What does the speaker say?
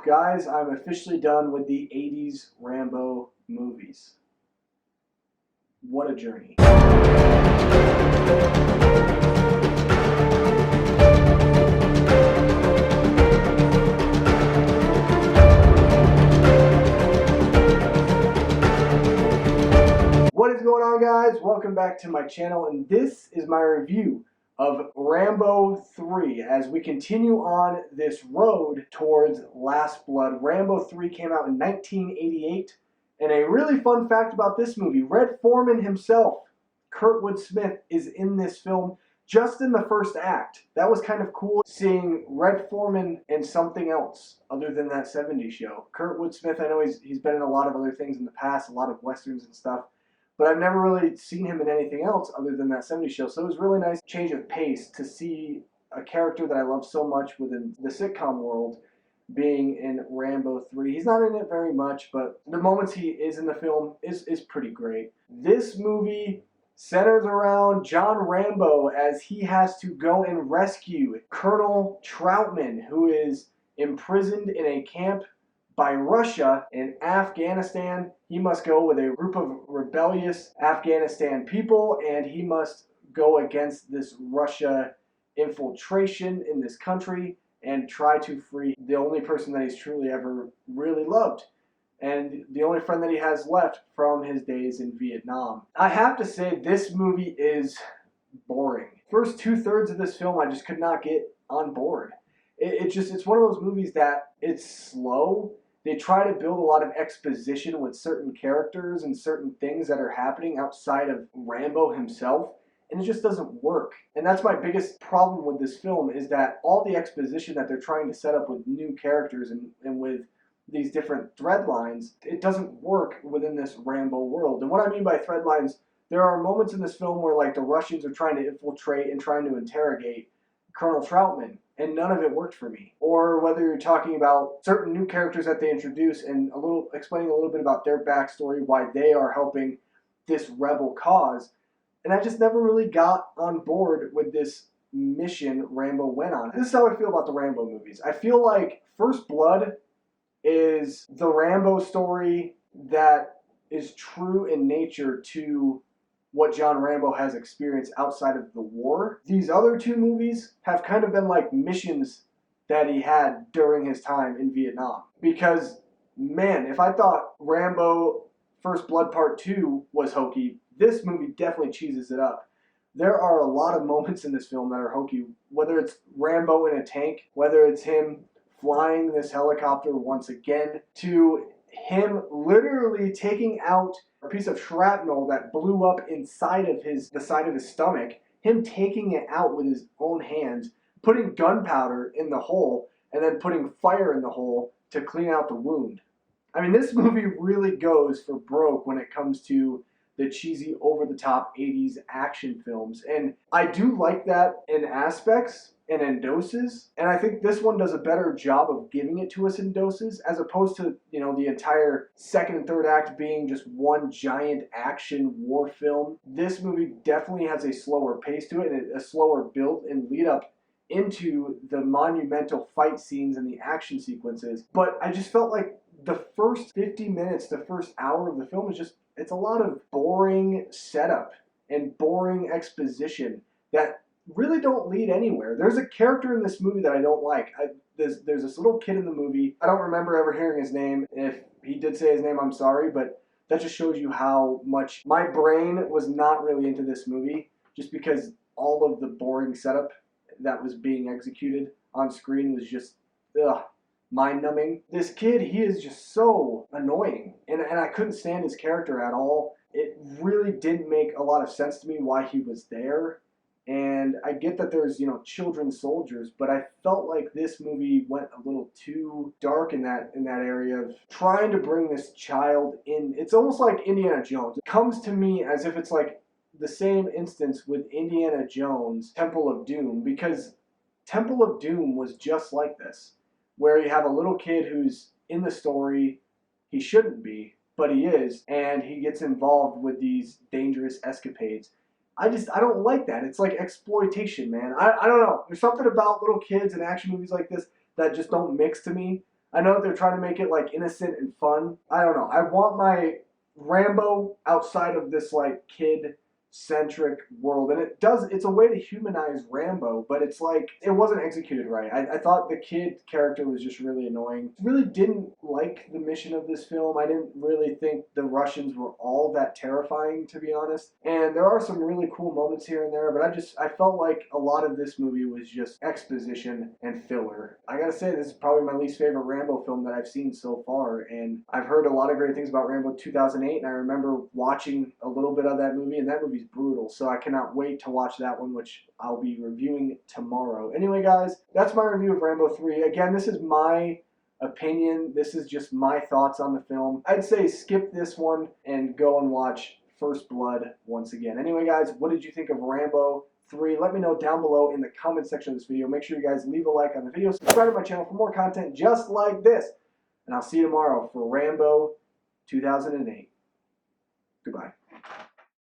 Guys, I'm officially done with the 80s Rambo movies. What a journey. What is going on, guys? Welcome back to my channel, and this is my review of Rambo 3 as we continue on this road towards Last Blood. Rambo 3 came out in 1988, and a really fun fact about this movie, Red Foreman himself, Kurtwood Smith, is in this film just in the first act. That was kind of cool, seeing Red Foreman in something else other than that 70s show. Kurtwood Smith, I know he's been in a lot of other things in the past, a lot of westerns and stuff, but I've never really seen him in anything else other than that 70s show. So it was really nice change of pace to see a character that I love so much within the sitcom world being in Rambo 3. He's not in it very much, but the moments he is in the film is pretty great. This movie centers around John Rambo as he has to go and rescue Colonel Troutman, who is imprisoned in a camp by Russia in Afghanistan. He must go with a group of rebellious Afghanistan people, and he must go against this Russia infiltration in this country and try to free the only person that he's truly ever really loved, and the only friend that he has left from his days in Vietnam. I have to say, this movie is boring. First 2/3 of this film, I just could not get on board. It's one of those movies that it's slow. They try to build a lot of exposition with certain characters and certain things that are happening outside of Rambo himself, and it just doesn't work. And that's my biggest problem with this film, is that all the exposition that they're trying to set up with new characters and with these different thread lines, it doesn't work within this Rambo world. And what I mean by thread lines, there are moments in this film where like the Russians are trying to infiltrate and trying to interrogate Colonel Troutman, and none of it worked for me. Or whether you're talking about certain new characters that they introduce and explaining a little bit about their backstory, why they are helping this rebel cause. And I just never really got on board with this mission Rambo went on. This is how I feel about the Rambo movies. I feel like First Blood is the Rambo story that is true in nature to what John Rambo has experienced outside of the war. These other two movies have kind of been like missions that he had during his time in Vietnam. Because, man, if I thought Rambo First Blood Part 2 was hokey, this movie definitely cheeses it up. There are a lot of moments in this film that are hokey, whether it's Rambo in a tank, whether it's him flying this helicopter once again, to him literally taking out a piece of shrapnel that blew up inside of the side of his stomach, him taking it out with his own hands, putting gunpowder in the hole, and then putting fire in the hole to clean out the wound. I mean, this movie really goes for broke when it comes to the cheesy, over-the-top 80s action films. And I do like that in aspects and in doses, and I think this one does a better job of giving it to us in doses, as opposed to, the entire second and third act being just one giant action war film. This movie definitely has a slower pace to it, and a slower build and lead up into the monumental fight scenes and the action sequences. But I just felt like the first 50 minutes, the first hour of the film is just, it's a lot of boring setup and boring exposition that really don't lead anywhere. There's a character in this movie that I don't like. There's this little kid in the movie. I don't remember ever hearing his name. If he did say his name, I'm sorry, but that just shows you how much my brain was not really into this movie, just because all of the boring setup that was being executed on screen was just, mind-numbing. This kid, he is just so annoying, and I couldn't stand his character at all. It really didn't make a lot of sense to me why he was there. And I get that there's, children soldiers, but I felt like this movie went a little too dark in that area of trying to bring this child in. It's almost like Indiana Jones. It comes to me as if it's like the same instance with Indiana Jones, Temple of Doom, because Temple of Doom was just like this, where you have a little kid who's in the story, he shouldn't be, but he is, and he gets involved with these dangerous escapades. I don't like that. It's like exploitation, man. I don't know. There's something about little kids and action movies like this that just don't mix to me. I know they're trying to make it like innocent and fun. I don't know. I want my Rambo outside of this like kid centric world, and it's a way to humanize Rambo, but it's like it wasn't executed right. I thought the kid character was just really annoying. Really didn't like the mission of this film. I didn't really think the Russians were all that terrifying, to be honest, and there are some really cool moments here and there, but I felt like a lot of this movie was just exposition and filler. I gotta say, this is probably my least favorite Rambo film that I've seen so far, and I've heard a lot of great things about Rambo 2008, and I remember watching a little bit of that movie, and that movie's brutal, so I cannot wait to watch that one, which I'll be reviewing tomorrow. Anyway, guys, that's my review of Rambo 3. Again, this is my opinion. This is just my thoughts on the film. I'd say skip this one and go and watch First Blood once again. Anyway, guys, what did you think of Rambo 3? Let me know down below in the comment section of this video. Make sure you guys leave a like on the video, subscribe to my channel for more content just like this, and I'll see you tomorrow for Rambo 2008.